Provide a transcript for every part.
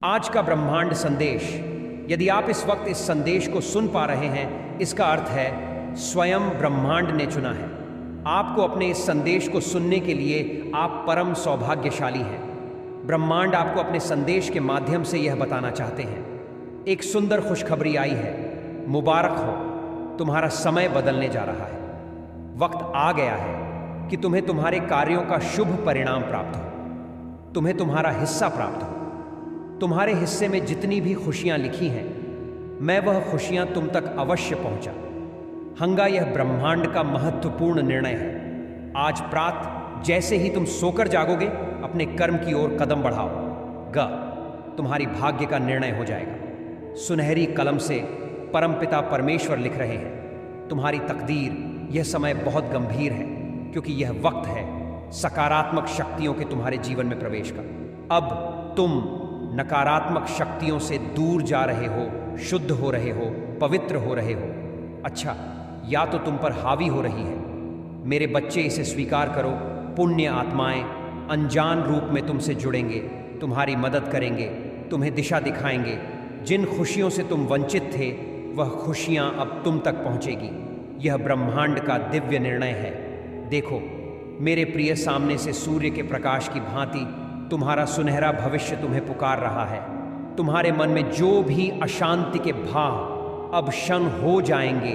आज का ब्रह्मांड संदेश, यदि आप इस वक्त इस संदेश को सुन पा रहे हैं, इसका अर्थ है स्वयं ब्रह्मांड ने चुना है आपको अपने इस संदेश को सुनने के लिए। आप परम सौभाग्यशाली हैं। ब्रह्मांड आपको अपने संदेश के माध्यम से यह बताना चाहते हैं। एक सुंदर खुशखबरी आई है। मुबारक हो, तुम्हारा समय बदलने जा रहा है। वक्त आ गया है कि तुम्हें तुम्हारे कार्यों का शुभ परिणाम प्राप्त हो, तुम्हें तुम्हारा हिस्सा प्राप्त हो। तुम्हारे हिस्से में जितनी भी खुशियां लिखी हैं, मैं वह खुशियां तुम तक अवश्य पहुंचा हंगा। यह ब्रह्मांड का महत्वपूर्ण निर्णय है। आज प्रात जैसे ही तुम सोकर जागोगे, अपने कर्म की ओर कदम बढ़ाओ। तुम्हारी भाग्य का निर्णय हो जाएगा। सुनहरी कलम से परमपिता परमेश्वर लिख रहे हैं, तुम्हारी तकदीर। यह समय बहुत गंभीर है, क्योंकि यह वक्त है सकारात्मक शक्तियों के तुम्हारे जीवन में प्रवेश का। अब तुम नकारात्मक शक्तियों से दूर जा रहे हो, शुद्ध हो रहे हो, पवित्र हो रहे हो। अच्छा, या तो तुम पर हावी हो रही है। मेरे बच्चे, इसे स्वीकार करो। पुण्य आत्माएं अनजान रूप में तुमसे जुड़ेंगे, तुम्हारी मदद करेंगे, तुम्हें दिशा दिखाएंगे। जिन खुशियों से तुम वंचित थे, वह खुशियां अब तुम तक पहुंचेगी। यह ब्रह्मांड का दिव्य निर्णय है। देखो मेरे प्रिय, सामने से सूर्य के प्रकाश की भांति तुम्हारा सुनहरा भविष्य तुम्हें पुकार रहा है। तुम्हारे मन में जो भी अशांति के भाव अब क्षण हो जाएंगे।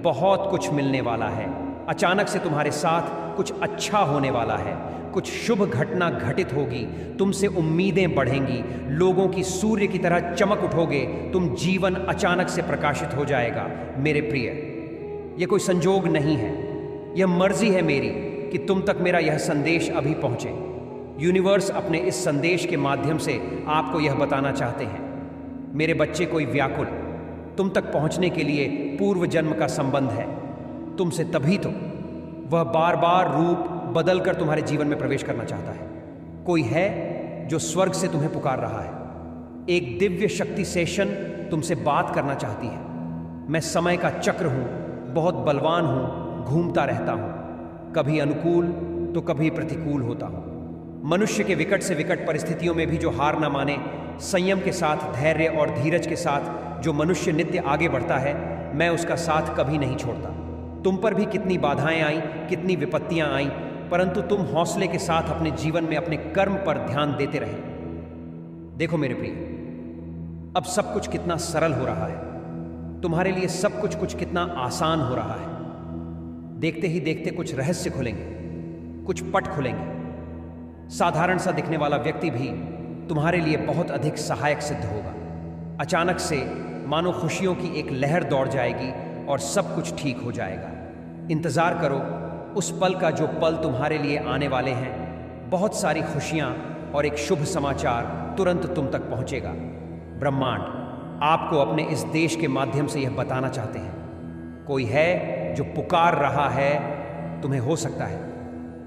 बहुत कुछ मिलने वाला है। अचानक से तुम्हारे साथ कुछ अच्छा होने वाला है। कुछ शुभ घटना घटित होगी। तुमसे उम्मीदें बढ़ेंगी। लोगों की सूर्य की तरह चमक उठोगे। तुम जीवन अचानक से प्रकाशित हो जाएगा। मेरे प्रिय, यह कोई संजोग नहीं है, यह मर्जी है मेरी कि तुम तक मेरा यह संदेश अभी पहुंचे। यूनिवर्स अपने इस संदेश के माध्यम से आपको यह बताना चाहते हैं, मेरे बच्चे, कोई व्याकुल तुम तक पहुंचने के लिए पूर्व जन्म का संबंध है तुमसे, तभी तो वह बार बार रूप बदलकर तुम्हारे जीवन में प्रवेश करना चाहता है। कोई है जो स्वर्ग से तुम्हें पुकार रहा है। एक दिव्य शक्ति सेशन तुमसे बात करना चाहती है। मैं समय का चक्र हूं, बहुत बलवान हूं, घूमता रहता हूं, कभी अनुकूल तो कभी प्रतिकूल होता हूं। मनुष्य के विकट से विकट परिस्थितियों में भी जो हार न माने, संयम के साथ, धैर्य और धीरज के साथ जो मनुष्य नित्य आगे बढ़ता है, मैं उसका साथ कभी नहीं छोड़ता। तुम पर भी कितनी बाधाएं आईं, कितनी विपत्तियां आईं, परंतु तुम हौसले के साथ अपने जीवन में अपने कर्म पर ध्यान देते रहे। देखो मेरे प्रिय, अब सब कुछ कितना सरल हो रहा है। तुम्हारे लिए सब कुछ कितना आसान हो रहा है। देखते ही देखते कुछ रहस्य खुलेंगे, कुछ पट खुलेंगे। साधारण सा दिखने वाला व्यक्ति भी तुम्हारे लिए बहुत अधिक सहायक सिद्ध होगा। अचानक से मानो खुशियों की एक लहर दौड़ जाएगी और सब कुछ ठीक हो जाएगा। इंतजार करो उस पल का, जो पल तुम्हारे लिए आने वाले हैं। बहुत सारी खुशियां और एक शुभ समाचार तुरंत तुम तक पहुंचेगा। ब्रह्मांड आपको अपने इस देश के माध्यम से यह बताना चाहते हैं, कोई है जो पुकार रहा है। तुम्हें हो सकता है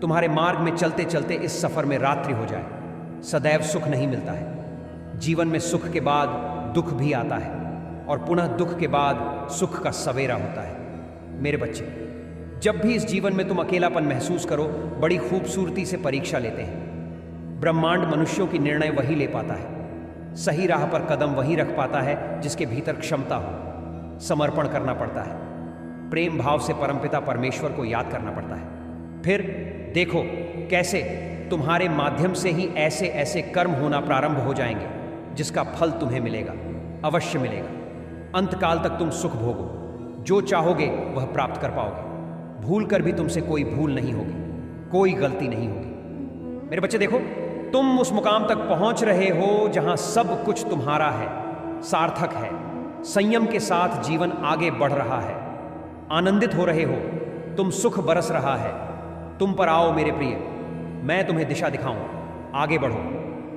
तुम्हारे मार्ग में चलते चलते इस सफर में रात्रि हो जाए। सदैव सुख नहीं मिलता है। जीवन में सुख के बाद दुख भी आता है, और पुनः दुख के बाद सुख का सवेरा होता है। मेरे बच्चे, जब भी इस जीवन में तुम अकेलापन महसूस करो, बड़ी खूबसूरती से परीक्षा लेते हैं। ब्रह्मांड मनुष्यों की निर्णय वही ले पाता है। सही राह पर कदम वही रख पाता है जिसके भीतर क्षमता हो। समर्पण करना पड़ता है। प्रेम भाव से परमपिता परमेश्वर को याद करना पड़ता है। फिर देखो कैसे तुम्हारे माध्यम से ही ऐसे ऐसे कर्म होना प्रारंभ हो जाएंगे, जिसका फल तुम्हें मिलेगा, अवश्य मिलेगा। अंतकाल तक तुम सुख भोगो। जो चाहोगे वह प्राप्त कर पाओगे। भूल कर भी तुमसे कोई भूल नहीं होगी, कोई गलती नहीं होगी। मेरे बच्चे देखो, तुम उस मुकाम तक पहुंच रहे हो जहां सब कुछ तुम्हारा है, सार्थक है। संयम के साथ जीवन आगे बढ़ रहा है। आनंदित हो रहे हो, तुम सुख बरस रहा है। तुम पर आओ मेरे प्रिय, मैं तुम्हें दिशा दिखाऊं। आगे बढ़ो,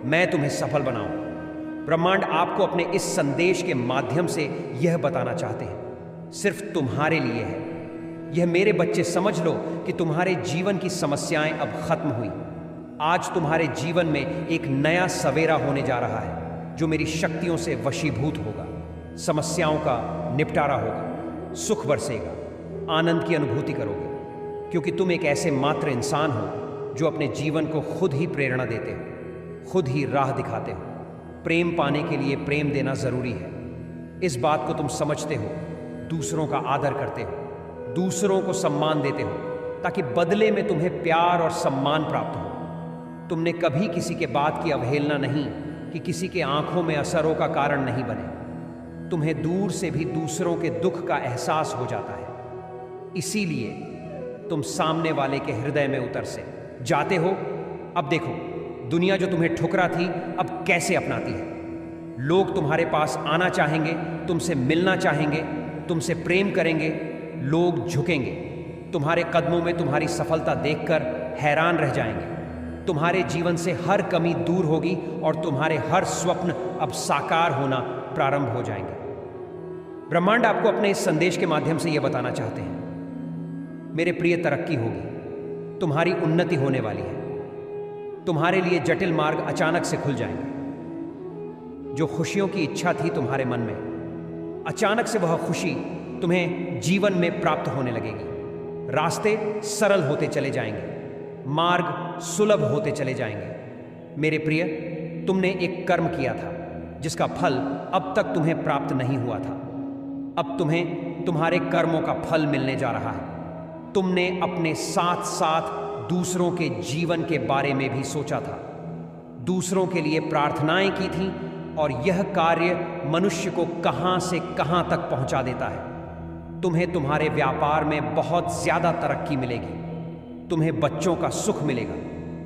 मैं तुम्हें सफल बनाऊं। ब्रह्मांड आपको अपने इस संदेश के माध्यम से यह बताना चाहते हैं, सिर्फ तुम्हारे लिए है। यह मेरे बच्चे, समझ लो कि तुम्हारे जीवन की समस्याएं अब खत्म हुई। आज तुम्हारे जीवन में एक नया सवेरा होने जा रहा है, जो मेरी शक्तियों से वशीभूत होगा। समस्याओं का निपटारा होगा, सुख बरसेगा, आनंद की अनुभूति करोगे, क्योंकि तुम एक ऐसे मात्र इंसान हो जो अपने जीवन को खुद ही प्रेरणा देते हो, खुद ही राह दिखाते हो। प्रेम पाने के लिए प्रेम देना जरूरी है। इस बात को तुम समझते हो, दूसरों का आदर करते हो, दूसरों को सम्मान देते हो, ताकि बदले में तुम्हें प्यार और सम्मान प्राप्त हो। तुमने कभी किसी के बात की अवहेलना नहीं कि किसी के आंखों में असरों का कारण नहीं बने। तुम्हें दूर से भी दूसरों के दुख का एहसास हो जाता है, इसीलिए तुम सामने वाले के हृदय में उतर से जाते हो। अब देखो, दुनिया जो तुम्हें ठुकरा थी अब कैसे अपनाती है। लोग तुम्हारे पास आना चाहेंगे, तुमसे मिलना चाहेंगे, तुमसे प्रेम करेंगे। लोग झुकेंगे, तुम्हारे कदमों में तुम्हारी सफलता देखकर हैरान रह जाएंगे। तुम्हारे जीवन से हर कमी दूर होगी और तुम्हारे हर स्वप्न अब साकार होना प्रारंभ हो जाएंगे। ब्रह्मांड आपको अपने इस संदेश के माध्यम से यह बताना चाहते हैं, मेरे प्रिय, तरक्की होगी, तुम्हारी उन्नति होने वाली है। तुम्हारे लिए जटिल मार्ग अचानक से खुल जाएंगे। जो खुशियों की इच्छा थी तुम्हारे मन में, अचानक से वह खुशी तुम्हें जीवन में प्राप्त होने लगेगी। रास्ते सरल होते चले जाएंगे, मार्ग सुलभ होते चले जाएंगे। मेरे प्रिय, तुमने एक कर्म किया था जिसका फल अब तक तुम्हें प्राप्त नहीं हुआ था। अब तुम्हें तुम्हारे कर्मों का फल मिलने जा रहा है। तुमने अपने साथ साथ दूसरों के जीवन के बारे में भी सोचा था, दूसरों के लिए प्रार्थनाएं की थीं, और यह कार्य मनुष्य को कहां से कहां तक पहुंचा देता है। तुम्हें तुम्हारे व्यापार में बहुत ज्यादा तरक्की मिलेगी। तुम्हें बच्चों का सुख मिलेगा,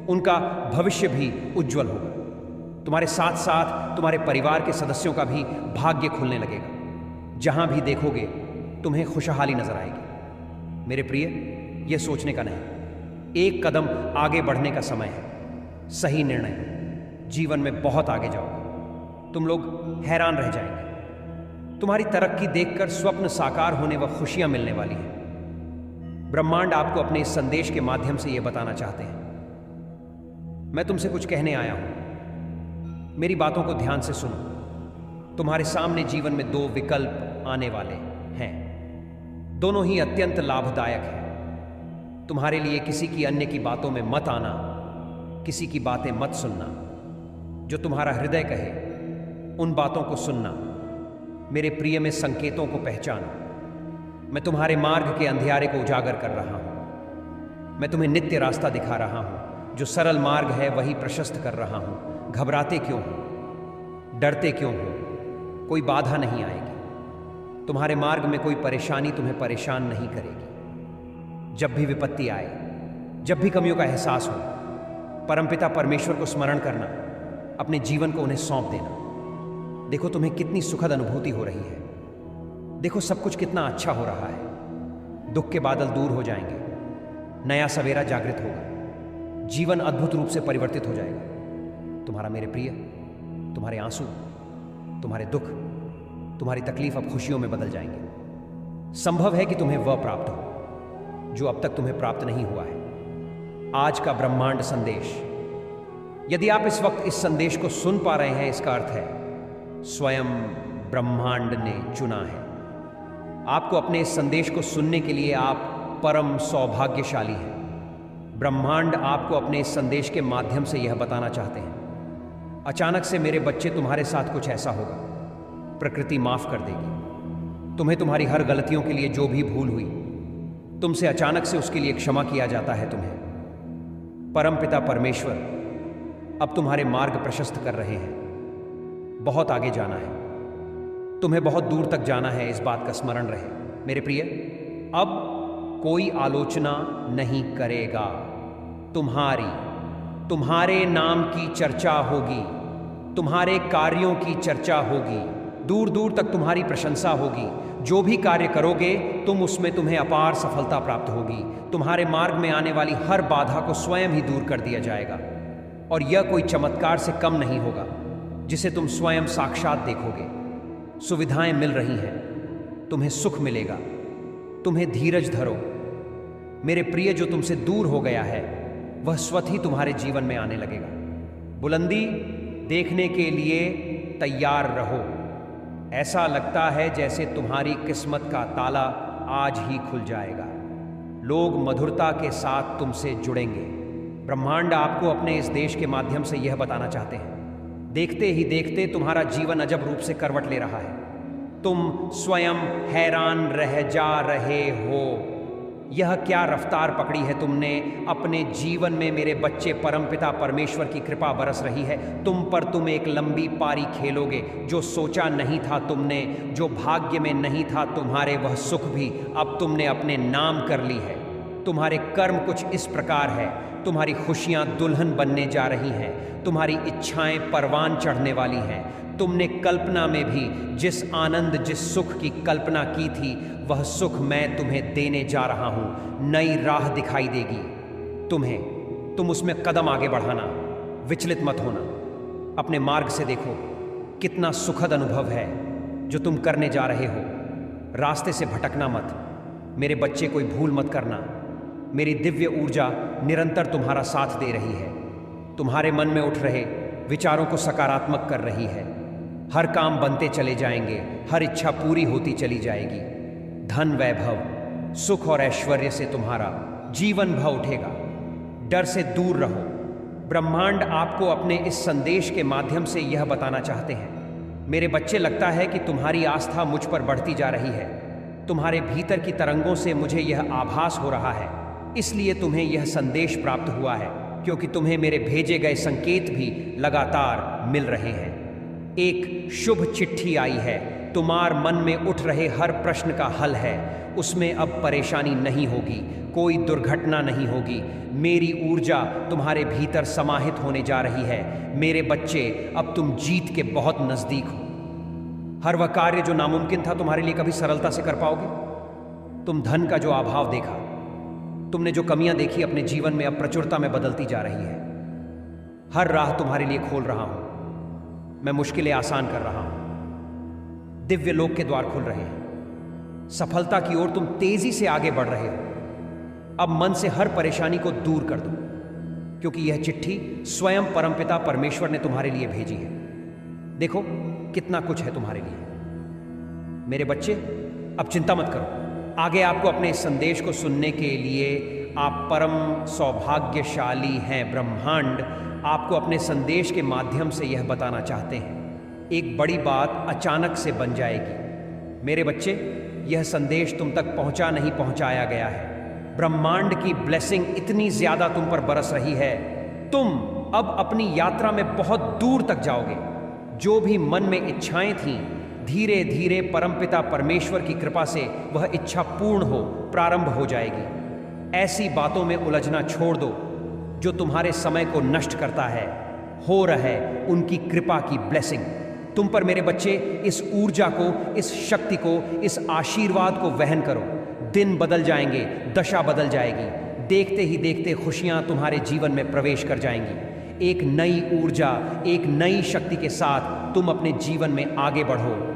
उनका भविष्य भी उज्जवल होगा। तुम्हारे साथ साथ तुम्हारे परिवार के सदस्यों का भी भाग्य खुलने लगेगा। जहां भी देखोगे तुम्हें खुशहाली नजर आएगी। मेरे प्रिय, यह सोचने का नहीं, एक कदम आगे बढ़ने का समय है। सही निर्णय, जीवन में बहुत आगे जाओगे। तुम लोग हैरान रह जाएंगे। तुम्हारी तरक्की देखकर स्वप्न साकार होने व खुशियां मिलने वाली हैं। ब्रह्मांड आपको अपने इस संदेश के माध्यम से यह बताना चाहते हैं, मैं तुमसे कुछ कहने आया हूं। मेरी बातों को ध्यान से सुनो। तुम्हारे सामने जीवन में दो विकल्प आने वाले हैं, दोनों ही अत्यंत लाभदायक हैं। तुम्हारे लिए किसी की अन्य की बातों में मत आना, किसी की बातें मत सुनना। जो तुम्हारा हृदय कहे उन बातों को सुनना। मेरे प्रिय, में संकेतों को पहचानो। मैं तुम्हारे मार्ग के अंधियारे को उजागर कर रहा हूं। मैं तुम्हें नित्य रास्ता दिखा रहा हूं। जो सरल मार्ग है वही प्रशस्त कर रहा हूं। घबराते क्यों हो, डरते क्यों हो? कोई बाधा नहीं आएगी। तुम्हारे मार्ग में कोई परेशानी तुम्हें परेशान नहीं करेगी। जब भी विपत्ति आए, जब भी कमियों का एहसास हो, परमपिता परमेश्वर को स्मरण करना, अपने जीवन को उन्हें सौंप देना। देखो तुम्हें कितनी सुखद अनुभूति हो रही है। देखो सब कुछ कितना अच्छा हो रहा है। दुख के बादल दूर हो जाएंगे, नया सवेरा जागृत होगा, जीवन अद्भुत रूप से परिवर्तित हो जाएगा। तुम्हारा मेरे प्रिय, तुम्हारे आंसू, तुम्हारे दुख, तुम्हारी तकलीफ अब खुशियों में बदल जाएंगे। संभव है कि तुम्हें वह प्राप्त हो जो अब तक तुम्हें प्राप्त नहीं हुआ है। आज का ब्रह्मांड संदेश, यदि आप इस वक्त इस संदेश को सुन पा रहे हैं, इसका अर्थ है स्वयं ब्रह्मांड ने चुना है आपको। अपने इस संदेश को सुनने के लिए आप परम सौभाग्यशाली हैं। ब्रह्मांड आपको अपने इस संदेश के माध्यम से यह बताना चाहते हैं, अचानक से मेरे बच्चे, तुम्हारे साथ कुछ ऐसा होगा, प्रकृति माफ कर देगी तुम्हें। तुम्हारी हर गलतियों के लिए जो भी भूल हुई तुमसे, अचानक से उसके लिए क्षमा किया जाता है तुम्हें। परमपिता परमेश्वर अब तुम्हारे मार्ग प्रशस्त कर रहे हैं। बहुत आगे जाना है, तुम्हें बहुत दूर तक जाना है, इस बात का स्मरण रहे मेरे प्रिय। अब कोई आलोचना नहीं करेगा। तुम्हारे नाम की चर्चा होगी, तुम्हारे कार्यों की चर्चा होगी, दूर दूर तक तुम्हारी प्रशंसा होगी। जो भी कार्य करोगे तुम्हें अपार सफलता प्राप्त होगी। तुम्हारे मार्ग में आने वाली हर बाधा को स्वयं ही दूर कर दिया जाएगा, और यह कोई चमत्कार से कम नहीं होगा जिसे तुम स्वयं साक्षात देखोगे। सुविधाएं मिल रही हैं, तुम्हें सुख मिलेगा। तुम्हें धीरज धरो मेरे प्रिय। जो तुमसे दूर हो गया है वह स्वतः ही तुम्हारे जीवन में आने लगेगा। बुलंदी देखने के लिए तैयार रहो। ऐसा लगता है जैसे तुम्हारी किस्मत का ताला आज ही खुल जाएगा। लोग मधुरता के साथ तुमसे जुड़ेंगे। ब्रह्मांड आपको अपने इस देश के माध्यम से यह बताना चाहते हैं, देखते ही देखते तुम्हारा जीवन अजब रूप से करवट ले रहा है। तुम स्वयं हैरान रह जा रहे हो। यह क्या रफ्तार पकड़ी है तुमने अपने जीवन में मेरे बच्चे। परमपिता परमेश्वर की कृपा बरस रही है तुम पर। तुम एक लंबी पारी खेलोगे। जो सोचा नहीं था तुमने, जो भाग्य में नहीं था तुम्हारे, वह सुख भी अब तुमने अपने नाम कर ली है। तुम्हारे कर्म कुछ इस प्रकार है। तुम्हारी खुशियां दुल्हन बनने जा रही हैं। तुम्हारी इच्छाएं परवान चढ़ने वाली हैं। तुमने कल्पना में भी जिस आनंद, जिस सुख की कल्पना की थी, वह सुख मैं तुम्हें देने जा रहा हूं। नई राह दिखाई देगी तुम्हें। तुम उसमें कदम आगे बढ़ाना, विचलित मत होना। अपने मार्ग से देखो, कितना सुखद अनुभव है जो तुम करने जा रहे हो। रास्ते से भटकना मत। मेरे बच्चे, कोई भूल मत करना। मेरी दिव्य ऊर्जा निरंतर तुम्हारा साथ दे रही है। तुम्हारे मन में उठ रहे विचारों को सकारात्मक कर रही है। हर काम बनते चले जाएंगे, हर इच्छा पूरी होती चली जाएगी। धन, वैभव, सुख और ऐश्वर्य से तुम्हारा जीवन भर उठेगा। डर से दूर रहो। ब्रह्मांड आपको अपने इस संदेश के माध्यम से यह बताना चाहते हैं। मेरे बच्चे, लगता है कि तुम्हारी आस्था मुझ पर बढ़ती जा रही है। तुम्हारे भीतर की तरंगों से मुझे यह आभास हो रहा है। इसलिए तुम्हें यह संदेश प्राप्त हुआ है, क्योंकि तुम्हें मेरे भेजे गए संकेत भी लगातार मिल रहे हैं। एक शुभ चिट्ठी आई है। तुम्हारे मन में उठ रहे हर प्रश्न का हल है। उसमें अब परेशानी नहीं होगी, कोई दुर्घटना नहीं होगी। मेरी ऊर्जा तुम्हारे भीतर समाहित होने जा रही है। मेरे बच्चे, अब तुम जीत के बहुत नजदीक हो। हर वह कार्य जो नामुमकिन था तुम्हारे लिए कभी सरलता से कर पाओगे। तुम धन का जो अभाव देखा, तुमने जो कमियां देखी, अपने जीवन में अब प्रचुरता में बदलती जा रही है। हर राह तुम्हारे लिए खोल रहा हूं। मैं मुश्किलें आसान कर रहा हूं। दिव्य लोक के द्वार खुल रहे हैं। सफलता की ओर तुम तेजी से आगे बढ़ रहे हो। अब मन से हर परेशानी को दूर कर दो, क्योंकि यह चिट्ठी स्वयं परमपिता परमेश्वर ने तुम्हारे लिए भेजी है। देखो, कितना कुछ है तुम्हारे लिए। मेरे बच्चे, अब चिंता मत करो। आगे आपको अपने इस संदेश को सुनने के लिए आप परम सौभाग्यशाली हैं। ब्रह्मांड आपको अपने संदेश के माध्यम से यह बताना चाहते हैं। एक बड़ी बात अचानक से बन जाएगी। मेरे बच्चे, यह संदेश तुम तक पहुंचा नहीं पहुंचाया गया है। ब्रह्मांड की ब्लेसिंग इतनी ज्यादा तुम पर बरस रही है, तुम अब अपनी यात्रा में बहुत दूर तक जाओगे। जो भी मन में इच्छाएं थीं, धीरे धीरे परमपिता परमेश्वर की कृपा से वह इच्छा पूर्ण हो, प्रारंभ हो जाएगी। ऐसी बातों में उलझना छोड़ दो जो तुम्हारे समय को नष्ट करता है। हो रहे उनकी कृपा की ब्लेसिंग तुम पर। मेरे बच्चे, इस ऊर्जा को, इस शक्ति को, इस आशीर्वाद को वहन करो। दिन बदल जाएंगे, दशा बदल जाएगी। देखते ही देखते खुशियां तुम्हारे जीवन में प्रवेश कर जाएंगी। एक नई ऊर्जा, एक नई शक्ति के साथ तुम अपने जीवन में आगे बढ़ो।